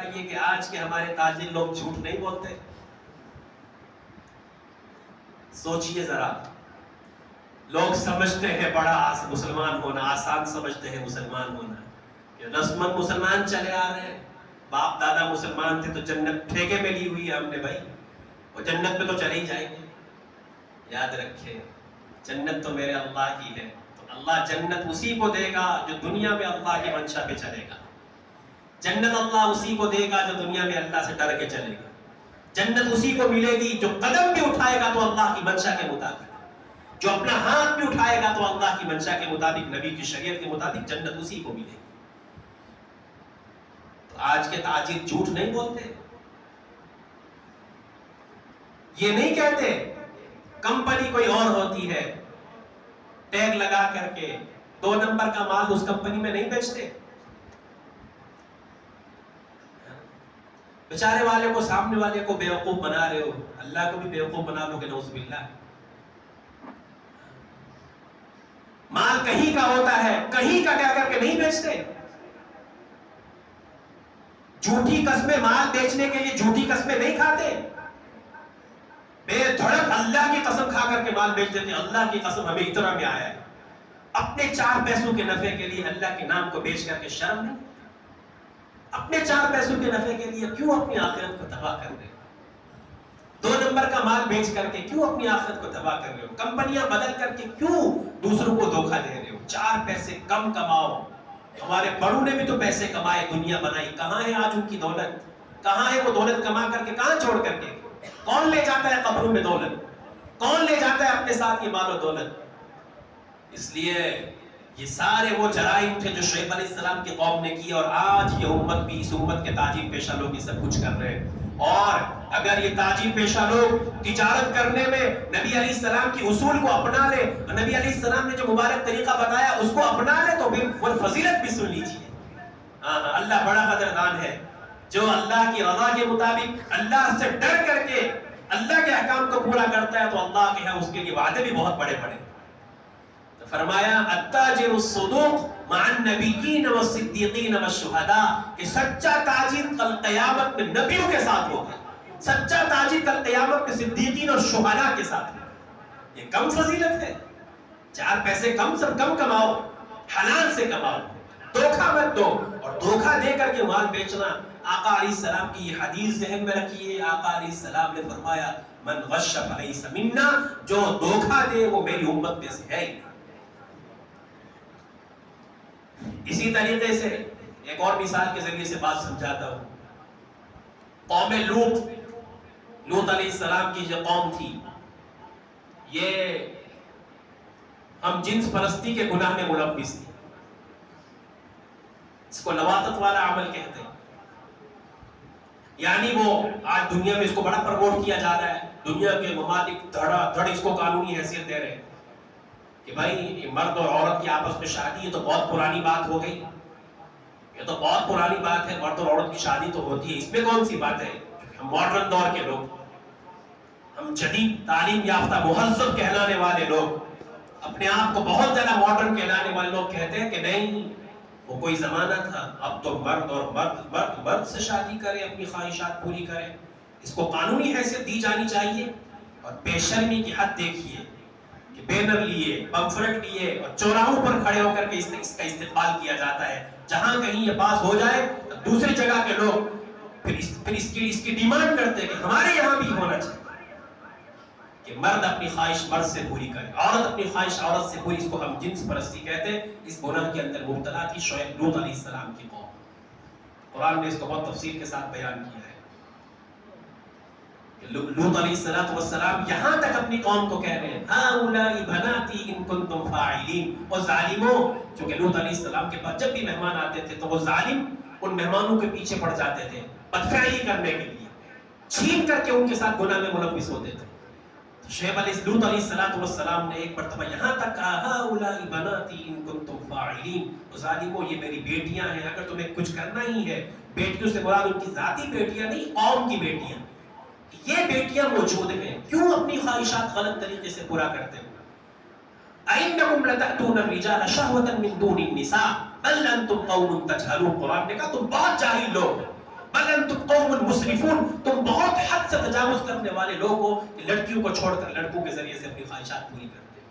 بتائیے کہ آج کے ہمارے تاجر لوگ جھوٹ نہیں بولتے؟ سوچئے ذرا، لوگ سمجھتے ہیں بڑا مسلمان ہونا آسان سمجھتے ہیں مسلمان ہونا، کہ رسمن مسلمان چلے آ رہے ہیں، باپ دادا مسلمان تھے تو جنت ٹھیکے میں لی ہوئی ہے ہم نے بھائی، وہ جنت میں تو چلے ہی جائیں گے۔ یاد رکھیں جنت تو میرے اللہ کی ہے، تو اللہ جنت اسی کو دے گا جو دنیا میں اللہ کی منشا پہ چلے گا، جنت اللہ اسی کو دے گا جو دنیا میں اللہ سے ڈر کے چلے گا، جنت اسی کو ملے گی جو قدم بھی اٹھائے گا تو اللہ کی منشا کے مطابق، جو اپنا ہاتھ بھی اٹھائے گا تو اللہ کی منشا کے مطابق، نبی کی شریعت کے مطابق جنت اسی کو ملے گی۔ تو آج کے تاجر جھوٹ نہیں بولتے، یہ نہیں کہتے کمپنی کوئی اور ہوتی ہے، ٹیگ لگا کر کے 2 نمبر کا مال اس کمپنی میں نہیں بیچتے، بیچارے والے کو، سامنے والے کو بیوقوف بنا رہے ہو، اللہ کو بھی بیوقوف بنا لو گے نعوذ باللہ۔ مال کہیں کا ہوتا ہے، کہیں کا کیا کر کے نہیں بیچتے، جھوٹی قسمیں مال بیچنے کے لیے جھوٹی قسمیں نہیں کھاتے، بے دھڑک اللہ کی قسم کھا کر کے مال بیچ دیتے، اللہ کی قسم ہمیں اتنا میں آیا ہے، اپنے 4 پیسوں کے نفع کے لیے اللہ کے نام کو بیچ کر کے شرم نہیں، اپنے 4 پیسوں کے نفع کے لیے کیوں اپنی آخرت کو تباہ کر رہے ہو؟ 2 نمبر کا مال بیچ کر کے کیوں اپنی آخرت کو تباہ کر رہے ہو؟ کمپنیاں بدل کر کے کیوں دوسروں کو دھوکہ دے رہے ہو؟ 4 پیسے کم کماؤ، ہمارے بڑوں نے بھی تو پیسے کمائے، دنیا بنائی، کہاں ہے آج ان کی دولت؟ کہاں ہے وہ دولت کما کر کے کہاں چھوڑ کر کے؟ کون لے جاتا ہے قبروں میں دولت؟ کون لے جاتا ہے اپنے ساتھ یہ مال و دولت؟ اس لیے یہ سارے وہ جرائم تھے جو شعیب علیہ السلام کی قوم نے کی، اور آج یہ امت بھی، اس امت کے تاجر پیشہ لوگ یہ سب کچھ کر رہے ہیں۔ اور اگر یہ تاجر پیشہ لوگ تجارت کرنے میں نبی علیہ السلام کی اصول کو اپنا لے، نبی علیہ السلام نے جو مبارک طریقہ بتایا اس کو اپنا لے، تو پھر وہ فضیلت بھی سن لیجیے۔ اللہ بڑا قدردان ہے، جو اللہ کی رضا کے مطابق اللہ سے ڈر کر کے اللہ کے احکام کو پورا کرتا ہے، تو اللہ کے ہاں اس کے لیے وعدے بھی بہت بڑے بڑے۔ فرمایا التاجر الصدوق مع النبیین والصدیقین والشہداء، کہ سچا تاجر کل قیامت میں نبیوں کے ساتھ ہوگا، سچا تاجر کل قیامت میں صدیقین اور شہداء کے ساتھ ہوگا۔ یہ کم فضیلت ہے؟ 4 پیسے کم سے کم کماؤ، حلال سے کماؤ، دھوکہ مت دو، اور دھوکہ دے کر کے مال بیچنا، آقا علیہ السلام کی یہ حدیث ذہن میں رکھیے، آقا علیہ السلام نے فرمایا من غش فلیس منا، جو دھوکہ دے وہ میری امت میں سے ہے ہی۔ اسی طریقے سے ایک اور مثال کے ذریعے سے بات سمجھاتا ہوں۔ قوم لوط علیہ السلام کی جو قوم تھی، یہ ہم جنس پرستی کے گناہ میں ملوث تھی، اس کو لواطت والا عمل کہتے ہیں، یعنی وہ آج دنیا میں اس کو بڑا پروموٹ کیا جا رہا ہے، دنیا کے ممالک دھڑا دھڑ اس کو قانونی حیثیت دے رہے ہیں کہ بھائی مرد اور عورت کی آپس میں شادی، یہ تو بہت پرانی بات ہو گئی، یہ تو بہت پرانی بات ہے، مرد اور عورت کی شادی تو ہوتی ہے، اس میں کون سی بات ہے؟ ہم ماڈرن دور کے لوگ، ہم جدید تعلیم یافتہ مہذب کہلانے والے لوگ، اپنے آپ کو بہت زیادہ ماڈرن کہلانے والے لوگ کہتے ہیں کہ نہیں، وہ کوئی زمانہ تھا، اب تو مرد اور مرد سے شادی کرے، اپنی خواہشات پوری کرے، اس کو قانونی حیثیت دی جانی چاہیے۔ اور بے شرمی کی حد دیکھیے کہ بینر لیے، پمفلٹ لیے اور چوراہوں پر کھڑے ہو کر کے اس کا استقبال کیا جاتا ہے، جہاں کہیں یہ پاس ہو جائے تو دوسری جگہ کے لوگ پھر اس کی ڈیمانڈ کرتے ہیں کہ ہمارے یہاں بھی ہونا چاہیے کہ مرد اپنی خواہش مرد سے پوری کرے، عورت اپنی خواہش عورت سے پوری، اس کو ہم جنس پرستی کہتے ہیں۔ اس گناہ کے اندر مبتلا تھی شعیب لوط علیہ السلام کی قوم، قرآن نے اس کو بہت تفصیل کے ساتھ بیان کیا ہے۔ لوط علیہ السلام یہاں تک اپنی قوم کو کہہ رہے ہیں ہؤلاء بناتی ان کنتم فاعلین، اور ظالموں، چونکہ لوط علیہ السلام کے پاس جب بھی مہمان آتے تھے تو وہ ظالم ان مہمانوں کے پیچھے پڑ جاتے تھے بدفعلی کرنے کے لیے، چھین کر کے ان کے ساتھ گناہ میں ملوث ہوتے تھے۔ شعیب لوط علیہ السلام نے ایک مرتبہ یہاں تک کہا ہؤلاء بناتی ان کنتم فاعلین، ظالموں یہ میری بیٹیاں ہیں، اگر تمہیں کچھ کرنا ہی ہے، بیٹیوں سے مراد ان کی ذاتی بیٹیاں نہیں، قوم کی بیٹیاں، یہ بیٹیاں موجود ہیں، کیوں اپنی خواہشات غلط طریقے سے پورا کرتے ہو؟ أَإِنَّكُمْ لَتَأْتُونَ الرِّجَالَ شَهْوَةً مِّن دُونِ النِّسَاءِ بَلْ أَنْتُمْ قَوْمٌ تَجْهَلُونَ، قرآن نے کہا تم بہت جاہل لوگ، بل انتم قوم مسرفون، تم بہت حد سے تجاوز کرنے والے لوگ ہو کہ لڑکیوں کو چھوڑ کر لڑکوں کے ذریعے سے اپنی خواہشات پوری کرتے ہو۔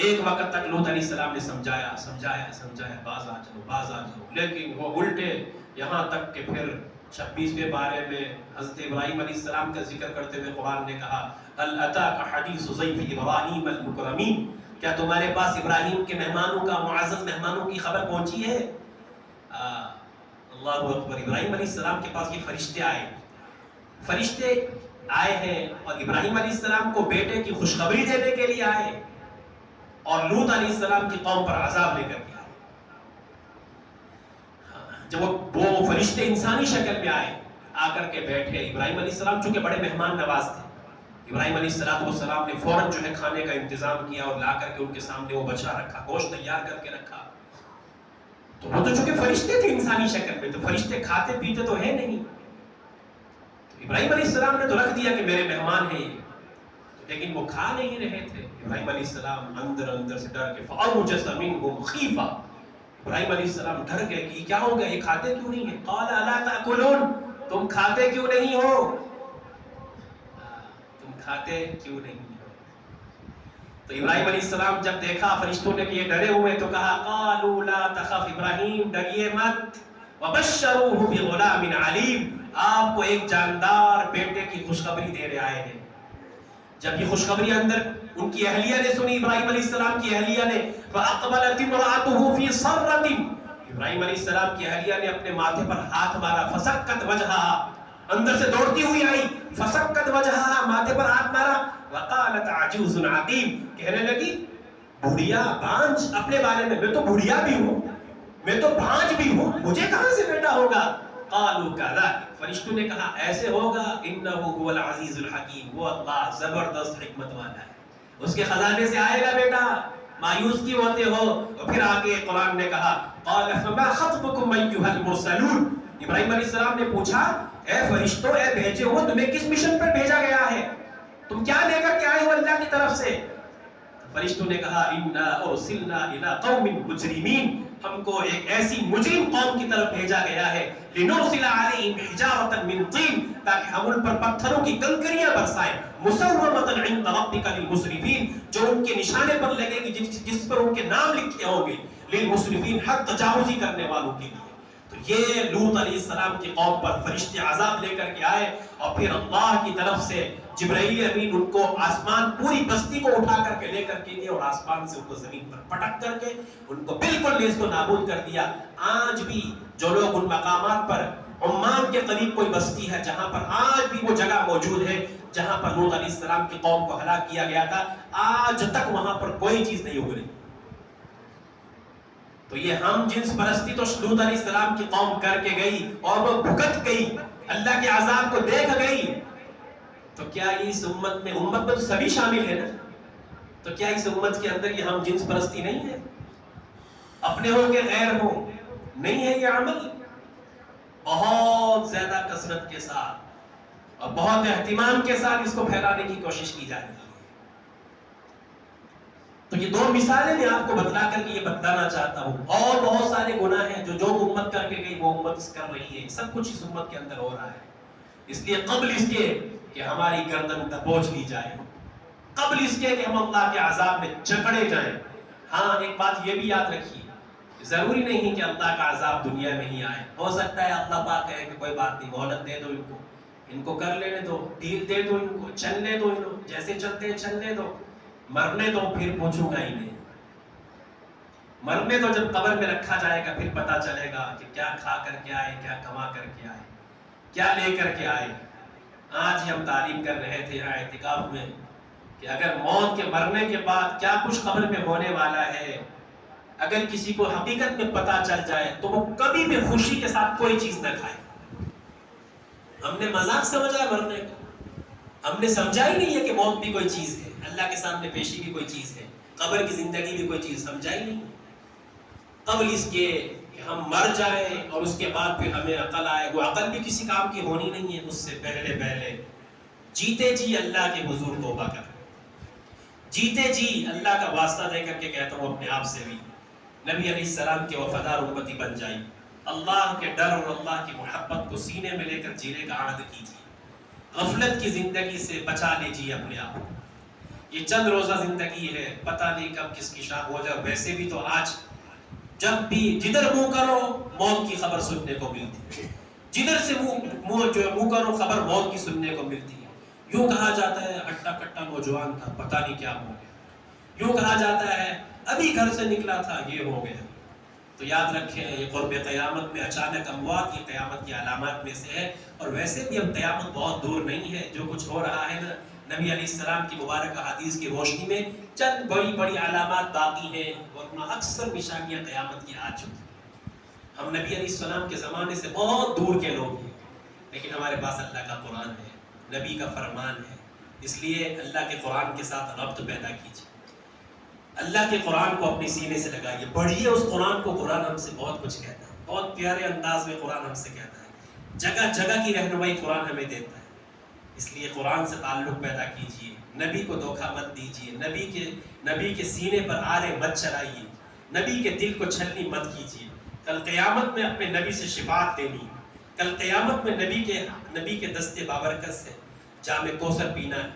ایک وقت تک لوط علیہ السلام نے سمجھایا باز آ جاؤ، لیکن وہ الٹے، یہاں تک کہ پھر 26ویں پارے میں حضرت ابراہیم علیہ السلام کا ذکر کرتے ہوئے قرآن نے کہا هل اتاک حدیث ضیف ابراہیم المکرمین، کیا تمہارے پاس ابراہیم کے مہمانوں کا، معزز مہمانوں کی خبر پہنچی ہے؟ اللہ اکبر، ابراہیم علیہ السلام کے پاس یہ فرشتے آئے ہیں اور ابراہیم علیہ السلام کو بیٹے کی خوشخبری دینے کے لیے آئے، اور لوط علیہ السلام کی قوم پر عذاب لے کر کے آئے۔ جب وہ فرشتے انسانی شکل میں آئے، آ کر کے بیٹھے، ابراہیم علیہ السلام چونکہ بڑے مہمان نواز تھے، ابراہیم علیہ السلام نے فوراً جو ہے کھانے کا انتظام کیا اور لا کر کے ان کے سامنے وہ بچا رکھا، گوشت تیار کر کے رکھا۔ تو وہ تو چونکہ فرشتے تھے انسانی شکل میں، تو فرشتے کھاتے پیتے تو ہے نہیں، تو ابراہیم علیہ السلام نے تو رکھ دیا کہ میرے مہمان ہیں یہ، لیکن وہ کھا نہیں رہے تھے۔ ابراہیم علیہ السلام اندر سے ڈر کے فَأَوْجَسَ مِنْهُمْ خِيفَةً، ابراہیم علیہ السلام ڈر گئے کہ کیا ہو گیا، یہ کھاتے کیوں نہیں ہیں؟ قَالَ أَلَا تَأْكُلُونَ، تم کھاتے کیوں نہیں ہو؟ کھاتے کیوں نہیں ہو؟ تو ابراہیم علیہ السلام جب دیکھا فرشتوں نے کہ یہ ڈرے ہوئے تو کہا قالوا لا تخف، ابراہیم ڈریے مت، وبشروه بغلام علیم، آپ کو ایک جاندار بیٹے کی خوشخبری دینے آئے ہیں۔ جب یہ خوشخبری اندر ان کی اہلیہ نے سنی، ابراہیم علیہ السلام کی اہلیہ نے، فاقبلت امرأته في صرة، ابراہیم علیہ السلام کی اہلیہ نے اپنے ماتھے پر ہاتھ مارا، فسکت وجہها، اندر سے دوڑتی ہوئی آئی، فسکت وجہها، ماتھے پر ہاتھ مارا، وقالت عجوز عقیم، کہنے لگی بڑھیا بانج، اپنے بارے میں تو بڑھیا بھی ہوں، میں تو بانج بھی ہوں، مجھے کہاں سے بیٹا ہوگا؟ قالوا كذلك، فرشتوں نے کہا ایسے ہوگا، انه هو العزیز الحکیم، وہ اللہ زبردست حکمت والا ہے، اس کے خزانے سے آئے گا بیٹا، مایوس کیوں ہوتے ہو؟ اور پھر آگے قرآن نے کہا قال فما خطبكم ايها المرسلون، ابراہیم علیہ السلام نے پوچھا اے فرشتوں، اے بھیجے ہو، تمہیں کس مشن پر بھیجا گیا ہے؟ تم کیا لے کر کے آئے ہو اللہ کی طرف سے؟ فرشتوں نے کہا انا ارسلنا الى قوم مجرمین، ہم کو ایک ایسی مجرم قوم کی طرف بھیجا گیا ہے، لنرسل علیہم حجارۃ من طین، تاکہ ہم ان پر پتھروں کی کنکریاں برسائیں، مسومۃ عند ربک للمسرفین، جو ان کے نشانے پر لگے گی، جس پر ان کے نام لکھے ہوں گے، للمسرفین، حد تجاوزی کرنے والوں کے لیے۔ تو یہ لوط علیہ السلام کی قوم پر فرشتے عذاب لے کر کے آئے، اور پھر اللہ کی طرف سے جبرائیل امین ان کو آسمان، پوری بستی کو اٹھا کر کے لے کر کے گئے، اور آسمان سے ان کو زمین پر پٹک کر کے ان کو بالکل نیست و نابود کر دیا۔ آج بھی جو لوگ ان مقامات پر، عمان کے قریب کوئی بستی ہے جہاں پر آج بھی وہ جگہ موجود ہے جہاں پر لوط علیہ السلام کی قوم کو ہلاک کیا گیا تھا، آج تک وہاں پر کوئی چیز نہیں اگلی۔ تو یہ ہم جنس پرستی تو لوط علیہ السلام کی قوم کر کے گئی، اور وہ بھگت گئی، اللہ کے عذاب کو دیکھ گئی۔ تو کیا اس امت میں تو سبھی شامل ہے نا، تو کیا اس امت کے اندر یہ ہم جنس پرستی نہیں ہے؟ اپنے ہو کے غیر ہو، نہیں ہے یہ عمل؟ بہت زیادہ کثرت کے ساتھ اور بہت اہتمام کے ساتھ اس کو پھیلانے کی کوشش کی جا رہی ہے۔ تو یہ دو مثالیں میں آپ کو بتلا کر کے یہ بتلانا چاہتا ہوں، اور بہت سارے گناہ ہیں جو امت کر کے گئی وہ امت کر رہی ہے، سب کچھ اس امت کے اندر ہو رہا ہے۔ اس لیے قبل اس کے کہ ہماری گردن دبوچ لی جائے، قبل اس کے کہ ہم اللہ کے عذاب میں جکڑے جائیں، ہاں ایک بات یہ بھی یاد رکھیے، ضروری نہیں کہ اللہ کا عذاب دنیا میں ہی آئے، ہو سکتا ہے اللہ پاک کہے کہ کوئی بات نہیں، مہلت دے دو ان کو کر لینے دو، ڈیل دے دو، ان کو چلنے دو، جیسے چلتے ہیں چلنے دو، مرنے دو پھر پوچھوں گا ہی نہیں، مرنے تو جب قبر میں رکھا جائے گا پھر پتا چلے گا کہ کیا کھا کر کے آئے، کیا کما کر کے آئے، کیا لے کر کے آئے۔ آج ہی ہم تعلیم کر رہے تھے یہاں اعتکاف میں کہ اگر موت کے مرنے کے بعد کیا کچھ قبر میں ہونے والا ہے، اگر کسی کو حقیقت میں پتا چل جائے تو وہ کبھی بھی خوشی کے ساتھ کوئی چیز نہ کھائے۔ ہم نے مذاق سمجھا ہے مرنے کو، ہم نے سمجھا ہی نہیں ہے کہ موت بھی کوئی چیز ہے، اللہ کے سامنے پیشی بھی کوئی چیز ہے، قبر کی زندگی بھی کوئی چیز، سمجھا ہی نہیں۔ قبل اس کے کہ ہم مر جائیں اور اس کے بعد پھر ہمیں عقل آئے، وہ عقل بھی کسی کام کی ہونی نہیں ہے، اس سے پہلے جیتے جی اللہ کے حضور توبہ کر، جیتے جی اللہ کا واسطہ دے کر کے کہتا ہوں اپنے آپ سے بھی، نبی علیہ السلام کے وفادار امتی بن جائیں، اللہ کے ڈر اور اللہ کی محبت کو سینے میں لے کر جینے کا عہد کیجیے. غفلت کی زندگی سے بچا لیجیے اپنے آپ کو. یہ چند روزہ زندگی ہے، پتہ نہیں کب کس کی شام ہو جائے. ویسے بھی تو آج جب بھی جدھر منہ کرو موت کی خبر سننے کو ملتی ہے، جدھر سے منہ کرو خبر موت کی سننے کو ملتی ہے. یوں کہا جاتا ہے ہٹا کٹا نوجوان تھا، پتہ نہیں کیا ہو گیا. یوں کہا جاتا ہے ابھی گھر سے نکلا تھا، یہ ہو گیا. تو یاد رکھیں یہ قرب قیامت میں اچانک اموات یہ قیامت کی علامات میں سے ہے. اور ویسے بھی اب قیامت بہت دور نہیں ہے. جو کچھ ہو رہا ہے نا، نبی علیہ السلام کی مبارک حدیث کی روشنی میں چند بڑی بڑی علامات باقی ہیں، ورنہ اکثر نشانیاں قیامت کی آ چکی ہیں. ہم نبی علیہ السلام کے زمانے سے بہت دور کے لوگ ہیں، لیکن ہمارے پاس اللہ کا قرآن ہے، نبی کا فرمان ہے. اس لیے اللہ کے قرآن کے ساتھ ربط پیدا کیجیے. اللہ کے قرآن کو اپنے سینے سے لگائیے، پڑھیے اس قرآن کو. قرآن ہم سے بہت کچھ کہتا ہے، بہت پیارے انداز میں قرآن ہم سے کہتا ہے. جگہ جگہ کی رہنمائی قرآن ہمیں دیتا ہے. اس لیے قرآن سے تعلق پیدا کیجیے. نبی کو دھوکہ مت دیجیے. نبی کے سینے پر آرے مت چلائیے. نبی کے دل کو چھلنی مت کیجیے. کل قیامت میں اپنے نبی سے شفاعت لینی. کل قیامت میں نبی کے دستے بابرکت سے جام کوثر پینا ہے.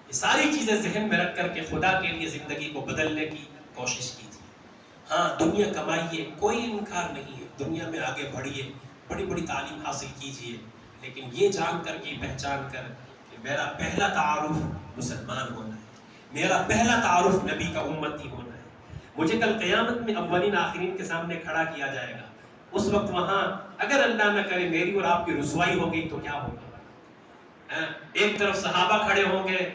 یہ ساری چیزیں ذہن میں رکھ کر کے خدا کے لیے زندگی کو بدلنے کی کوشش کیجیے. ہاں دنیا کمائیے، کوئی انکار نہیں ہے. دنیا میں آگے بڑھیے، بڑی بڑی تعلیم حاصل کیجیے، لیکن یہ جان کر کے پہچان کر کہ میرا پہلا تعارف مسلمان ہونا ہے، میرا پہلا تعارف نبی کا امتی ہونا ہے. مجھے کل قیامت میں اولین آخرین کے سامنے کھڑا کیا جائے گا. اس وقت وہاں اگر اللہ نہ کرے میری اور آپ کی رسوائی ہو گئی تو کیا ہوگا؟ ایک طرف صحابہ کھڑے ہوں گے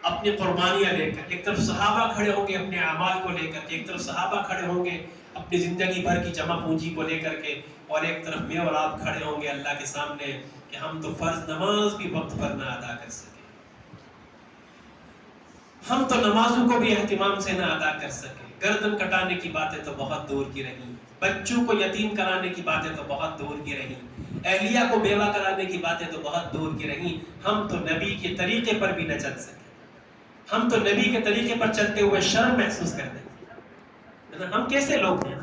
اپنی قربانیاں لے کر، ایک طرف صحابہ کھڑے ہوں گے اپنے اعمال کو لے کر کے، ایک طرف صحابہ کھڑے ہوں گے اپنی زندگی بھر کی جمع پونجی کو لے کر کے، اور ایک طرف میں اور آپ کھڑے ہوں گے اللہ کے سامنے کہ ہم تو فرض نماز بھی وقت پر نہ ادا کر سکے، ہم تو نمازوں کو بھی اہتمام سے نہ ادا کر سکے. گردن کٹانے کی باتیں تو بہت دور کی رہیں، بچوں کو یتیم کرانے کی باتیں تو بہت دور کی رہیں، اہلیہ کو بیوہ کرانے کی باتیں تو بہت دور کی رہیں. ہم تو نبی کے طریقے پر بھی نہ چل سکے. ہم تو نبی کے طریقے پر چلتے ہوئے شرم محسوس کرتے ہیں. ہم کیسے لوگ ہیں؟